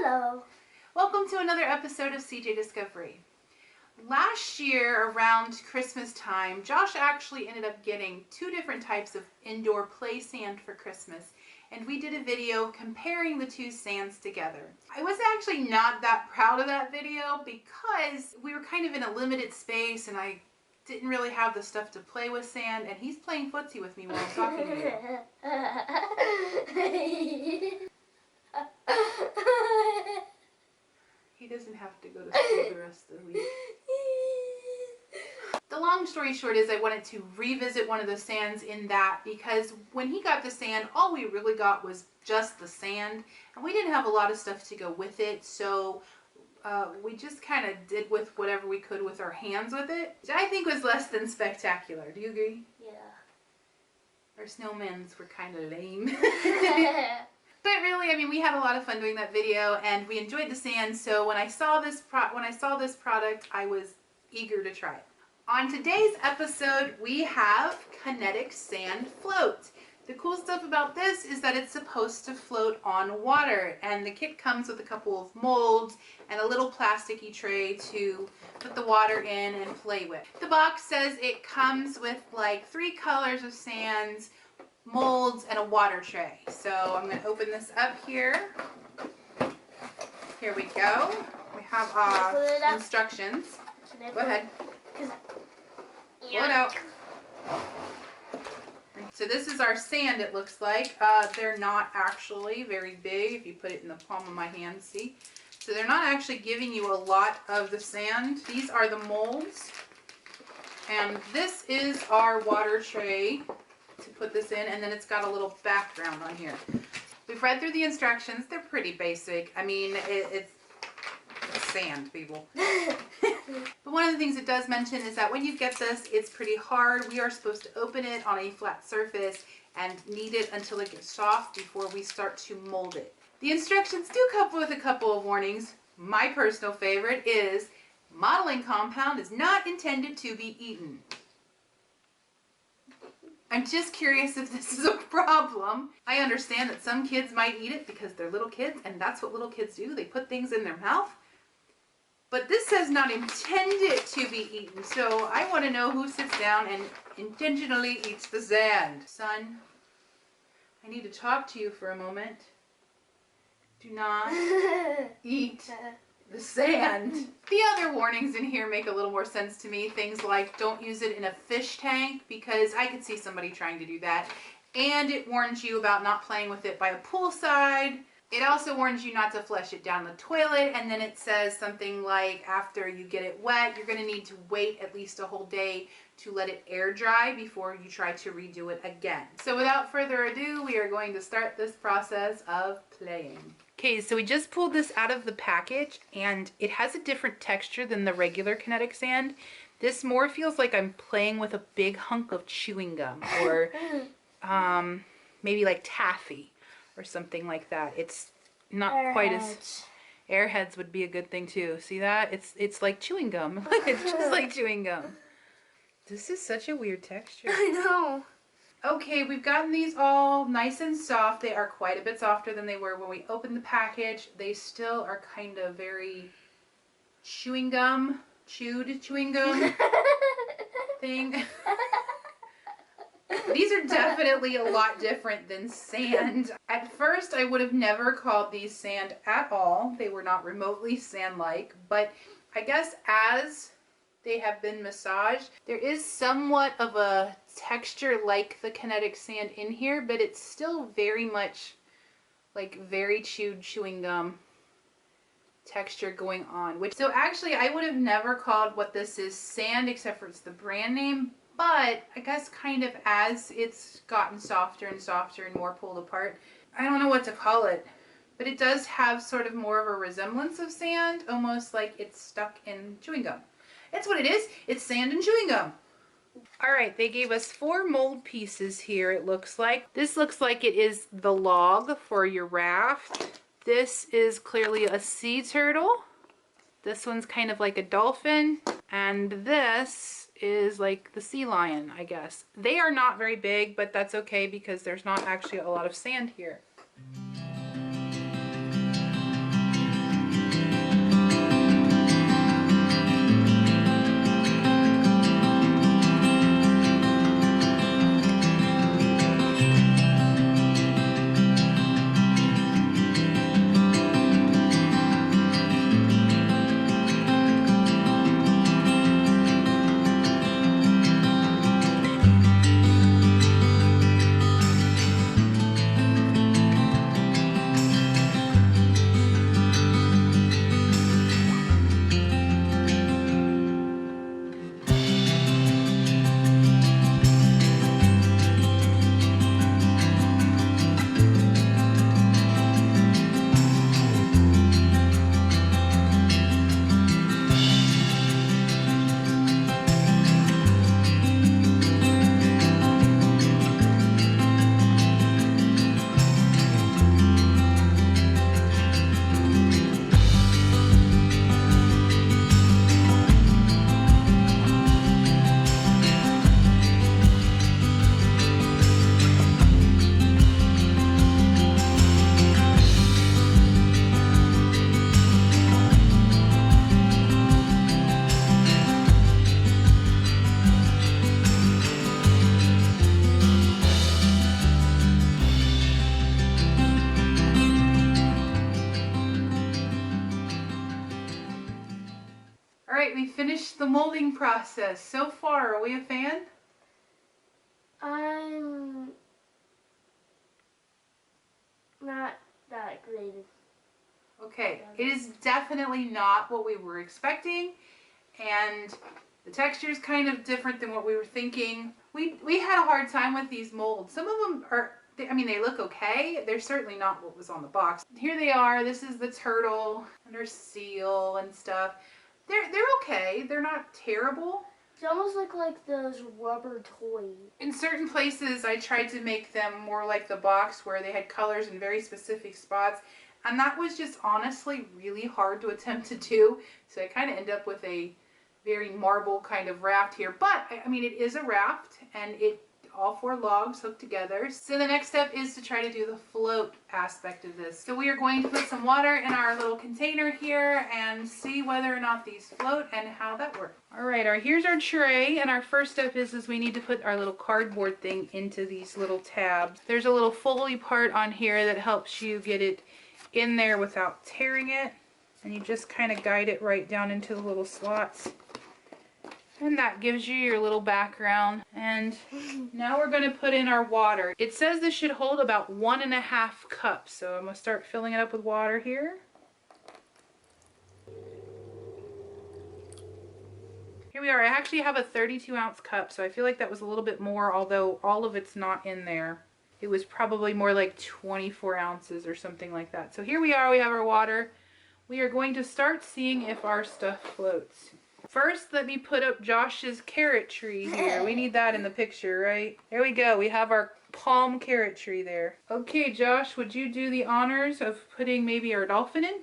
Hello. Welcome to another episode of CJ Discovery. Last year around Christmas time, Josh actually ended up getting two different types of indoor play sand for Christmas, and we did a video comparing the two sands together. I was actually not that proud of that video because we were kind of in a limited space and I didn't really have the stuff to play with sand, and he's playing footsie with me while I'm talking to you. He doesn't have to go to school the rest of the week. The long story short is I wanted to revisit one of the sands in that because when he got the sand, all we really got was just the sand, and we didn't have a lot of stuff to go with it, so we just kind of did with whatever we could with our hands with it, which I think was less than spectacular. Do you agree? Yeah. Our snowmans were kind of lame. But really, I mean, we had a lot of fun doing that video, and we enjoyed the sand. So when I saw this product, I was eager to try it. On today's episode, we have Kinetic Sand Float. The cool stuff about this is that it's supposed to float on water, and the kit comes with a couple of molds and a little plasticky tray to put the water in and play with. The box says it comes with like 3 colors of sands, molds, and a water tray. So I'm going to open this up here. Here we go. We have instructions. Go ahead. Pull it out. So this is our sand, it looks like. They're not actually very big if you put it in the palm of my hand, see? So they're not actually giving you a lot of the sand. These are the molds. And this is our water tray to put this in, and then it's got a little background on here. We've read through the instructions. They're pretty basic. I mean, it's sand, people. But one of the things it does mention is that when you get this, it's pretty hard. We are supposed to open it on a flat surface and knead it until it gets soft before we start to mold it. The instructions do come with a couple of warnings. My personal favorite is modeling compound is not intended to be eaten. I'm just curious if this is a problem. I understand that some kids might eat it because they're little kids, and that's what little kids do. They put things in their mouth. But this says not intended to be eaten, so I want to know who sits down and intentionally eats the sand. Son, I need to talk to you for a moment. Do not eat the sand. The other warnings in here make a little more sense to me. Things like don't use it in a fish tank, because I could see somebody trying to do that. And it warns you about not playing with it by a poolside. It also warns you not to flush it down the toilet, and then it says something like after you get it wet, you're going to need to wait at least a whole day to let it air dry before you try to redo it again. So without further ado, we are going to start this process of playing. Okay, so we just pulled this out of the package, and it has a different texture than the regular Kinetic Sand. This more feels like I'm playing with a big hunk of chewing gum, or maybe like taffy or something like that. It's not quite as... Airheads would be a good thing too. See that? It's like chewing gum. It's just like chewing gum. This is such a weird texture. I know. Okay, we've gotten these all nice and soft. They are quite a bit softer than they were when we opened the package. They still are kind of very chewing gum, chewed chewing gum thing. These are definitely a lot different than sand. At first, I would have never called these sand at all. They were not remotely sand-like, but I guess as they have been massaged, there is somewhat of a texture like the Kinetic Sand in here, but it's still very much like very chewed chewing gum texture going on. So actually, I would have never called what this is sand, except for it's the brand name. But I guess kind of as it's gotten softer and softer and more pulled apart, I don't know what to call it, but it does have sort of more of a resemblance of sand, almost like it's stuck in chewing gum. That's what it is. It's sand and chewing gum. All right, they gave us 4 mold pieces here, it looks like. This looks like it is the log for your raft. This is clearly a sea turtle. This one's kind of like a dolphin. And this is like the sea lion, I guess. They are not very big, but that's okay because there's not actually a lot of sand here. right, we finished the molding process. So far, are we a fan? I'm not that great. Okay, it is definitely not what we were expecting, and the texture is kind of different than what we were thinking. We had a hard time with these molds. Some of them are, I mean, they look okay. They're certainly not what was on the box. Here they are. This is the turtle and her seal and stuff. They're okay. They're not terrible. They almost look like those rubber toys. In certain places, I tried to make them more like the box where they had colors in very specific spots. And that was just honestly really hard to attempt to do. So I kind of end up with a very marble kind of raft here. But, I mean, it is a raft and all 4 logs hooked together. So the next step is to try to do the float aspect of this. So we are going to put some water in our little container here and see whether or not these float and how that works. All right, here's our tray, and our first step is we need to put our little cardboard thing into these little tabs. There's a little foley part on here that helps you get it in there without tearing it, and you just kind of guide it right down into the little slots. And that gives you your little background. And now we're going to put in our water. It says this should hold about 1.5 cups. So I'm going to start filling it up with water here. Here we are. I actually have a 32-ounce cup, so I feel like that was a little bit more, although all of it's not in there. It was probably more like 24 ounces or something like that. So here we are. We have our water. We are going to start seeing if our stuff floats. First, let me put up Josh's carrot tree here. We need that in the picture, right? There we go. We have our palm carrot tree there. Okay, Josh, would you do the honors of putting maybe our dolphin in?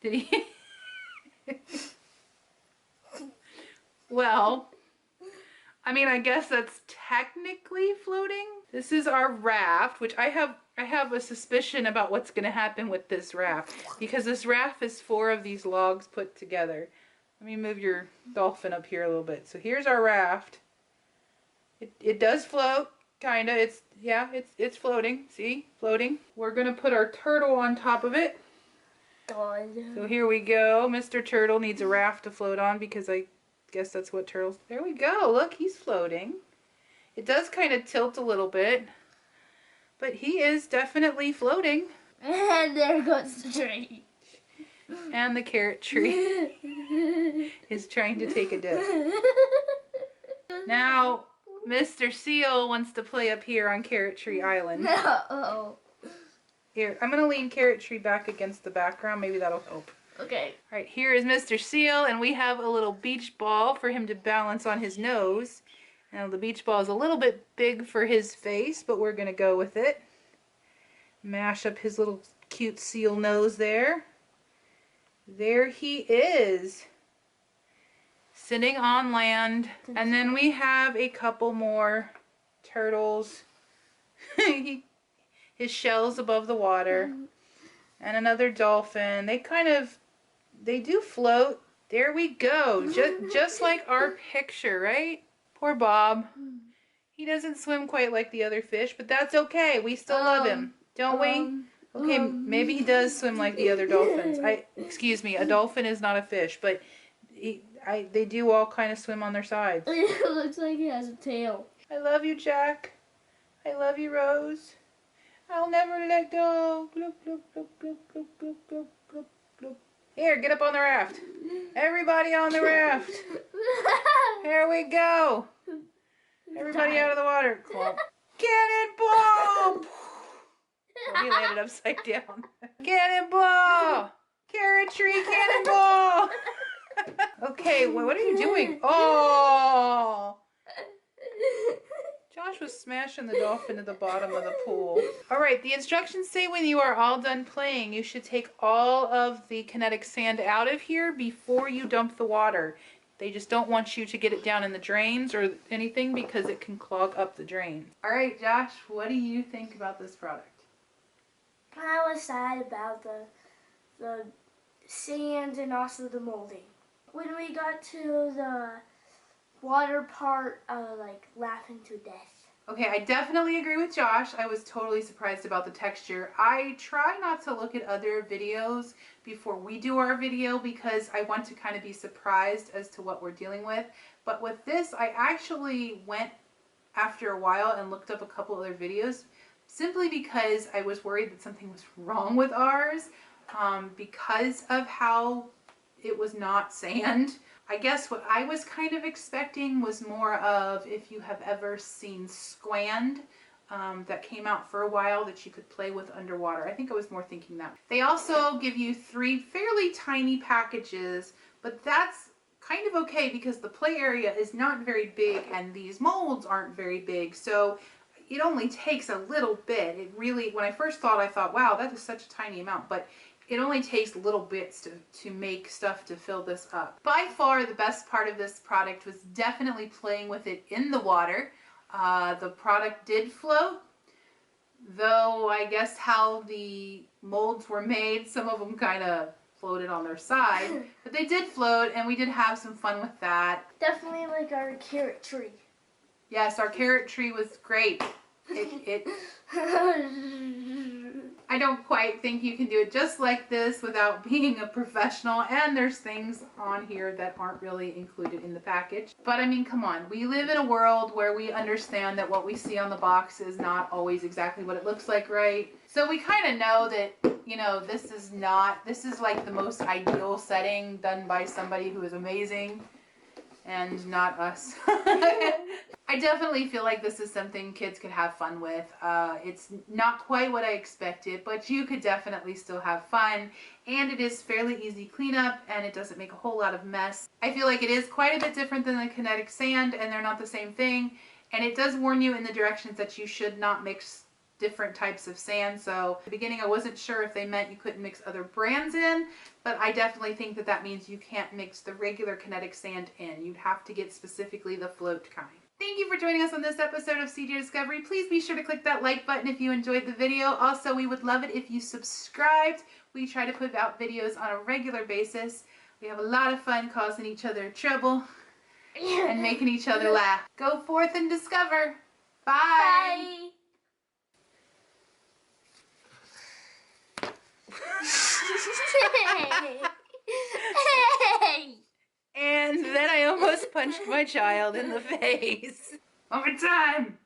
Did he? Well, I mean, I guess that's technically floating. This is our raft, which I have a suspicion about what's going to happen with this raft, because this raft is 4 of these logs put together. Let me move your dolphin up here a little bit. So here's our raft. It does float, kind of. It's floating. See? Floating. We're going to put our turtle on top of it. God. So here we go. Mr. Turtle needs a raft to float on because I guess that's what turtles... There we go. Look, he's floating. It does kind of tilt a little bit, but he is definitely floating. And there goes the tree. And the carrot tree is trying to take a dip. Now, Mr. Seal wants to play up here on Carrot Tree Island. No. Here, I'm going to lean Carrot Tree back against the background. Maybe that'll help. Okay. All right, here is Mr. Seal, and we have a little beach ball for him to balance on his nose. Now, the beach ball is a little bit big for his face, but we're going to go with it. Mash up his little cute seal nose there. There he is, sitting on land. And then we have a couple more turtles. His shell's above the water. And another dolphin. They do float. There we go. Just like our picture, right? Poor Bob. He doesn't swim quite like the other fish, but that's okay. We still love him, don't we? Okay, maybe he does swim like the other dolphins. Excuse me, a dolphin is not a fish, but they do all kind of swim on their sides. It looks like he has a tail. I love you, Jack. I love you, Rose. I'll never let go. Bloop, bloop, bloop, bloop, bloop, bloop, bloop, bloop, bloop. Here, get up on the raft. Everybody on the raft. Here we go. Everybody out of the water. Clomp. Cannonball! Oh, he landed upside down. Cannonball! Carrot tree cannonball! Okay, what are you doing? Oh! Josh was smashing the dolphin at the bottom of the pool. Alright, the instructions say when you are all done playing, you should take all of the kinetic sand out of here before you dump the water. They just don't want you to get it down in the drains or anything because it can clog up the drains. Alright, Josh, what do you think about this product? I was sad about the sand and also the molding. When we got to the water part, I was like laughing to death. Okay, I definitely agree with Josh. I was totally surprised about the texture. I try not to look at other videos before we do our video because I want to kind of be surprised as to what we're dealing with. But with this, I actually went after a while and looked up a couple other videos simply because I was worried that something was wrong with ours because of how it was not sand. I guess what I was kind of expecting was more of, if you have ever seen Squand, that came out for a while that you could play with underwater. I think I was more thinking that. They also give you 3 fairly tiny packages, but that's kind of okay because the play area is not very big and these molds aren't very big. So it only takes a little bit. It really, when I first thought, I thought, wow, that is such a tiny amount. But it only takes little bits to make stuff to fill this up. By far, the best part of this product was definitely playing with it in the water. The product did float, though I guess how the molds were made, some of them kind of floated on their side. But they did float, and we did have some fun with that. Definitely like our carrot tree. Yes, our carrot tree was great. I don't quite think you can do it just like this without being a professional, and there's things on here that aren't really included in the package. But I mean, come on, we live in a world where we understand that what we see on the box is not always exactly what it looks like, right? So we kind of know that, you know, this is like the most ideal setting done by somebody who is amazing and not us. I definitely feel like this is something kids could have fun with. It's not quite what I expected, but you could definitely still have fun. And it is fairly easy cleanup, and it doesn't make a whole lot of mess. I feel like it is quite a bit different than the kinetic sand, and they're not the same thing. And it does warn you in the directions that you should not mix different types of sand. So at the beginning I wasn't sure if they meant you couldn't mix other brands in, but I definitely think that that means you can't mix the regular kinetic sand in. You'd have to get specifically the float kind. Thank you for joining us on this episode of CJ Discovery. Please be sure to click that like button if you enjoyed the video. Also, we would love it if you subscribed. We try to put out videos on a regular basis. We have a lot of fun causing each other trouble and making each other laugh. Go forth and discover. Bye. And then I almost punched my child in the face. One more time.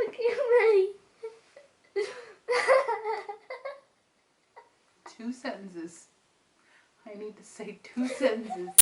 Okay, I'm ready. 2 sentences. I need to say 2 sentences.